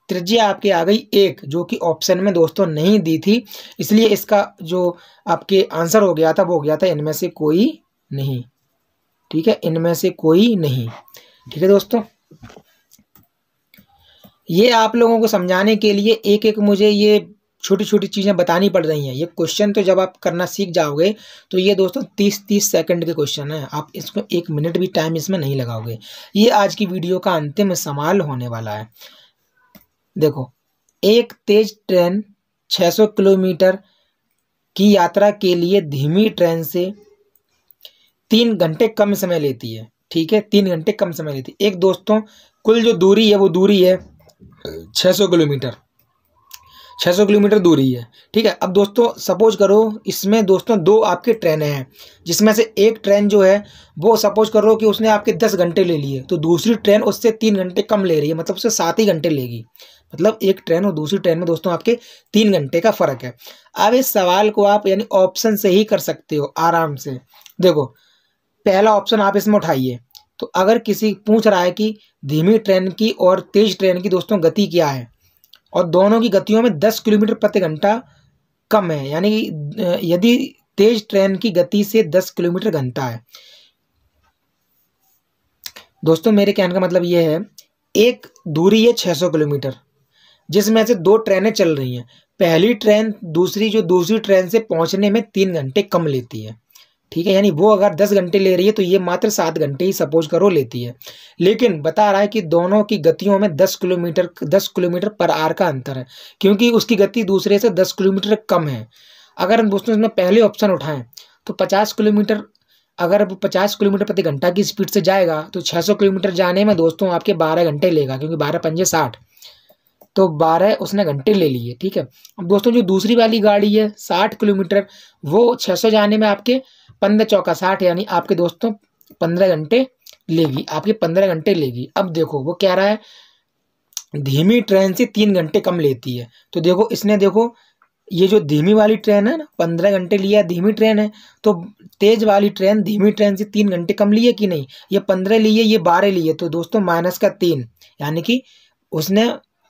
[SPEAKER 1] त्रिज्या आपके आ गई 1, जो कि ऑप्शन में दोस्तों नहीं दी थी, इसलिए इसका जो आपके आंसर हो गया था वो हो गया था इनमें से कोई नहीं। ठीक है, इनमें से कोई नहीं। ठीक है दोस्तों, ये आप लोगों को समझाने के लिए एक एक मुझे ये छोटी छोटी चीज़ें बतानी पड़ रही हैं। ये क्वेश्चन तो जब आप करना सीख जाओगे तो ये दोस्तों 30-30 सेकंड के क्वेश्चन हैं, आप इसको 1 मिनट भी टाइम इसमें नहीं लगाओगे। ये आज की वीडियो का अंतिम सवाल होने वाला है। देखो, एक तेज ट्रेन 600 किलोमीटर की यात्रा के लिए धीमी ट्रेन से 3 घंटे कम समय लेती है। ठीक है, 3 घंटे कम समय लेती है। एक दोस्तों कुल जो दूरी है वो दूरी है 600 किलोमीटर। 600 किलोमीटर दूरी है। ठीक है, अब दोस्तों सपोज करो इसमें दोस्तों दो आपके ट्रेनें हैं, जिसमें से एक ट्रेन जो है वो सपोज करो कि उसने आपके 10 घंटे ले लिए, तो दूसरी ट्रेन उससे 3 घंटे कम ले रही है, मतलब उससे 7 ही घंटे लेगी। मतलब एक ट्रेन और दूसरी ट्रेन में दोस्तों आपके 3 घंटे का फर्क है। अब इस सवाल को आप यानी ऑप्शन से ही कर सकते हो आराम से। देखो पहला ऑप्शन आप इसमें उठाइए, तो अगर किसी पूछ रहा है कि धीमी ट्रेन की और तेज ट्रेन की दोस्तों गति क्या है, और दोनों की गतियों में 10 किलोमीटर प्रति घंटा कम है, यानी कि यदि तेज ट्रेन की गति से 10 किलोमीटर घंटा है। दोस्तों मेरे कहने का मतलब ये है, एक दूरी है 600 किलोमीटर, जिसमें से दो ट्रेनें चल रही हैं। पहली ट्रेन दूसरी ट्रेन से पहुंचने में 3 घंटे कम लेती है। ठीक है, यानी वो अगर 10 घंटे ले रही है तो ये मात्र 7 घंटे ही सपोज करो लेती है। लेकिन बता रहा है कि दोनों की गतियों में 10 किलोमीटर पर आवर का अंतर है, क्योंकि उसकी गति दूसरे से 10 किलोमीटर कम है। अगर हम दोस्तों इसमें पहले ऑप्शन उठाएं तो 50 किलोमीटर, अगर वो 50 किलोमीटर प्रति घंटा की स्पीड से जाएगा तो 600 किलोमीटर जाने में दोस्तों आपके 12 घंटे लेगा, क्योंकि 12 पंजे 60, तो 12 उसने घंटे ले लिए। ठीक है, अब दोस्तों जो दूसरी वाली गाड़ी है 60 किलोमीटर, वो 600 जाने में आपके 15 चौका 60, यानी आपके दोस्तों 15 घंटे लेगी, आपके 15 घंटे लेगी। अब देखो वो कह रहा है धीमी ट्रेन से 3 घंटे कम लेती है, तो देखो इसने देखो ये जो धीमी वाली ट्रेन है ना 15 घंटे लिया, धीमी ट्रेन है, तो तेज वाली ट्रेन धीमी ट्रेन से 3 घंटे कम लिए कि नहीं, ये 15 लिए ये 12 लिए, तो दोस्तों माइनस का 3, यानी कि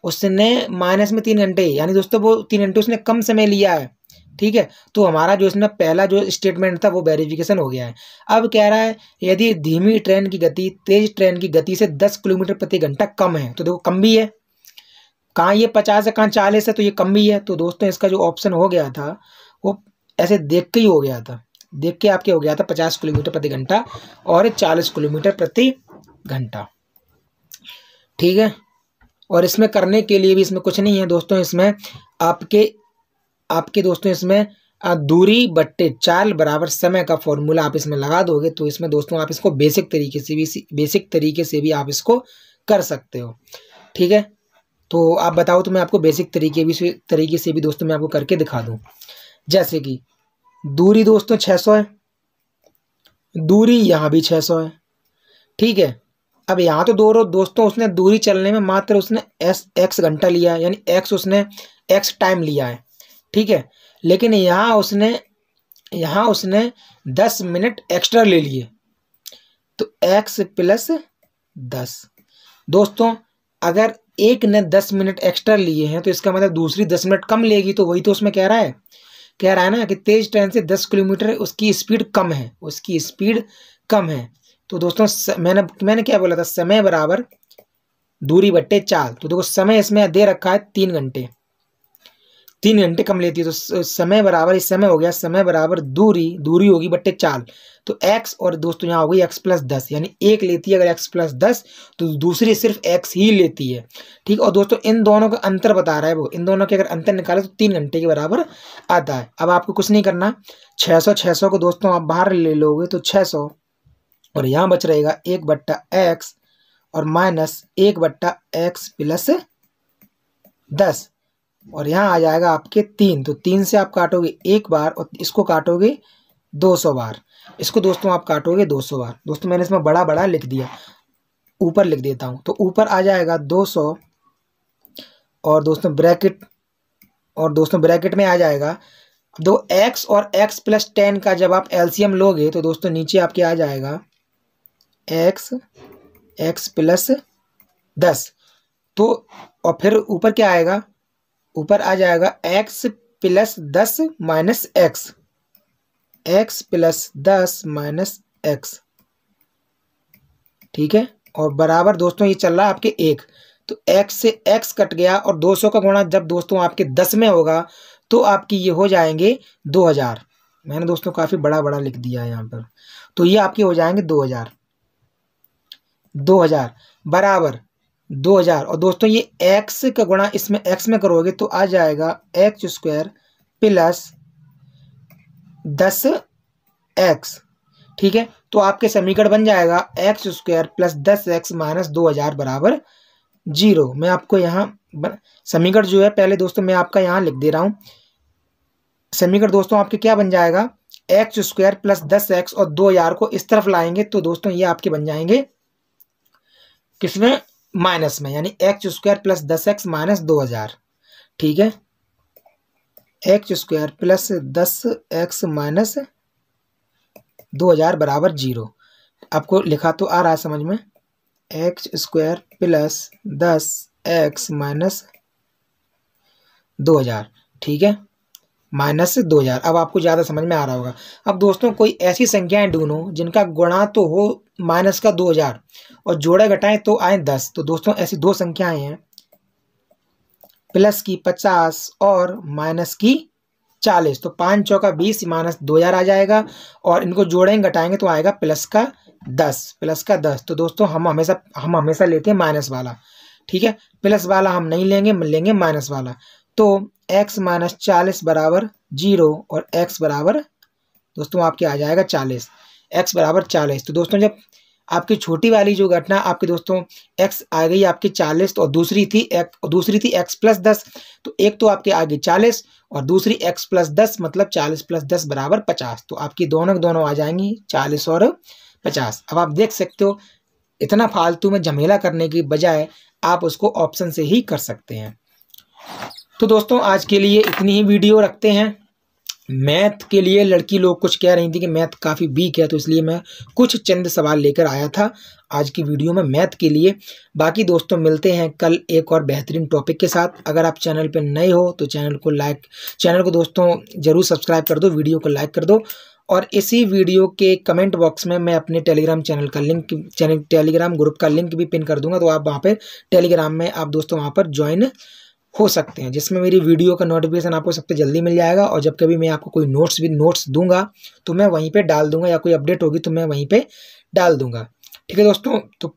[SPEAKER 1] उसने माइनस में 3 घंटे, यानी दोस्तों वो 3 घंटे उसने कम समय लिया है। ठीक है, तो हमारा जो इसमें पहला जो स्टेटमेंट था वो वेरिफिकेशन हो गया है। अब कह रहा है यदि धीमी ट्रेन की गति तेज ट्रेन की गति से 10 किलोमीटर प्रति घंटा कम है, तो देखो कम भी है, कहाँ ये 50 है कहाँ 40 है, तो ये कम भी है। तो दोस्तों इसका जो ऑप्शन हो गया था वो ऐसे देख के ही हो गया था, देख के आपके हो गया था 50 किलोमीटर प्रति घंटा और 40 किलोमीटर प्रति घंटा। ठीक है, और इसमें करने के लिए भी इसमें कुछ नहीं है दोस्तों, इसमें आपके दोस्तों इसमें दूरी बट्टे चाल बराबर समय का फॉर्मूला आप इसमें लगा दोगे, तो इसमें दोस्तों आप इसको बेसिक तरीके से भी आप इसको कर सकते हो। ठीक है, तो आप बताओ तो मैं आपको बेसिक तरीके से भी दोस्तों मैं आपको करके दिखा दूं। जैसे कि दूरी दोस्तों 600 है, दूरी यहाँ भी 600 है। ठीक है, अब यहाँ तो दोस्तों उसने दूरी चलने में मात्र उसने x घंटा लिया है, यानी x टाइम लिया है। ठीक है, लेकिन यहाँ उसने 10 मिनट एक्स्ट्रा ले लिए, तो x प्लस 10। दोस्तों अगर एक ने 10 मिनट एक्स्ट्रा लिए हैं तो इसका मतलब दूसरी 10 मिनट कम लेगी, तो वही तो उसमें कह रहा है ना कि तेज ट्रेन से 10 किलोमीटर उसकी स्पीड कम है। तो दोस्तों मैंने क्या बोला था, समय बराबर दूरी बट्टे चाल। तो देखो समय इसमें दे रखा है 3 घंटे, 3 घंटे कम लेती है, तो समय बराबर इस समय हो गया समय बराबर दूरी होगी बट्टे चाल, तो x, और दोस्तों यहाँ हो गई x प्लस 10, यानी एक लेती है अगर x प्लस 10 तो दूसरी सिर्फ x ही लेती है। ठीक, और दोस्तों इन दोनों का अंतर बता रहा है वो, इन दोनों के अगर अंतर निकाले तो 3 घंटे के बराबर आता है। अब आपको कुछ नहीं करना, 600 को दोस्तों आप बाहर ले लोगे तो 600, और यहाँ बच रहेगा 1/x और माइनस 1/x प्लस 10, और यहाँ आ जाएगा आपके 3, तो 3 से आप काटोगे 1 बार और इसको काटोगे 200 बार, इसको दोस्तों आप काटोगे 200 बार। दोस्तों मैंने इसमें बड़ा लिख दिया, ऊपर लिख देता हूँ, तो ऊपर आ जाएगा 200, और दोस्तों ब्रैकेट में आ जाएगा दो x और x प्लस 10 का जब आप एलसीएम लोगे तो दोस्तों नीचे आपके आ जाएगा x प्लस 10, तो और फिर ऊपर क्या आएगा, ऊपर आ जाएगा x plus 10 minus x plus 10 minus x। ठीक है, और बराबर दोस्तों ये चल रहा है आपके 1, तो x से x कट गया, और 200 का गुणा जब दोस्तों आपके 10 में होगा तो आपकी ये हो जाएंगे 2000। मैंने दोस्तों काफ़ी बड़ा लिख दिया है यहाँ पर, तो ये आपके हो जाएंगे 2000 बराबर 2000, और दोस्तों ये x का गुणा इसमें x में करोगे तो आ जाएगा x स्क्वायर प्लस 10x। ठीक है, तो आपके समीकरण बन जाएगा x square plus 10x minus 2000 बराबर 0। मैं आपको यहाँ समीकरण जो है पहले दोस्तों मैं आपका यहाँ लिख दे रहा हूँ। समीकरण दोस्तों आपके क्या बन जाएगा, एक्स स्क्वायर प्लस 10x और 2000 को इस तरफ लाएंगे तो दोस्तों ये आपके बन जाएंगे किसमें, माइनस में, यानी x square plus 10x minus 2000। ठीक है, x square plus 10x minus 2000 बराबर 0। आपको लिखा तो आ रहा है समझ में, x square plus 10x minus 2000। ठीक है, माइनस 2000। अब आपको ज़्यादा समझ में आ रहा होगा। अब दोस्तों कोई ऐसी संख्याएं ढूंढो जिनका गुणा तो हो माइनस का 2000 और जोड़े घटाएं तो आए 10। तो दोस्तों ऐसी दो संख्याएं हैं, प्लस की 50 और माइनस की 40। तो 5 चौका 20 माइनस 2000 आ जाएगा और इनको जोड़ेंगे घटाएंगे तो आएगा प्लस का 10। तो दोस्तों हम हमेशा लेते हैं माइनस वाला। ठीक है, प्लस वाला हम नहीं लेंगे, लेंगे माइनस वाला। तो x माइनस 40 बराबर 0 और x बराबर दोस्तों आपके आ जाएगा 40। x बराबर 40। तो दोस्तों जब आपकी छोटी वाली जो घटना आपके दोस्तों x आ गई आपकी 40 तो, और दूसरी थी x प्लस 10। तो एक तो आपके आगे 40 और दूसरी x प्लस 10, मतलब 40 प्लस 10 बराबर 50। तो आपकी दोनों आ जाएंगी 40 और 50। अब आप देख सकते हो इतना फालतू में झमेला करने की बजाय आप उसको ऑप्शन से ही कर सकते हैं। तो दोस्तों आज के लिए इतनी ही वीडियो रखते हैं। मैथ के लिए लड़की लोग कुछ कह रही थी कि मैथ काफ़ी वीक है, तो इसलिए मैं कुछ चंद सवाल लेकर आया था आज की वीडियो में मैथ के लिए। बाकी दोस्तों मिलते हैं कल एक और बेहतरीन टॉपिक के साथ। अगर आप चैनल पर नए हो तो चैनल को दोस्तों ज़रूर सब्सक्राइब कर दो, वीडियो को लाइक कर दो और इसी वीडियो के कमेंट बॉक्स में मैं अपने टेलीग्राम टेलीग्राम ग्रुप का लिंक भी पिन कर दूंगा। तो आप वहाँ पर टेलीग्राम में आप दोस्तों वहाँ पर ज्वाइन हो सकते हैं, जिसमें मेरी वीडियो का नोटिफिकेशन आपको सबसे जल्दी मिल जाएगा। और जब कभी मैं आपको कोई नोट्स दूंगा तो मैं वहीं पे डाल दूंगा, या कोई अपडेट होगी तो मैं वहीं पे डाल दूंगा। ठीक है दोस्तों, तो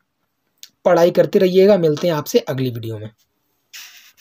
[SPEAKER 1] पढ़ाई करते रहिएगा। मिलते हैं आपसे अगली वीडियो में।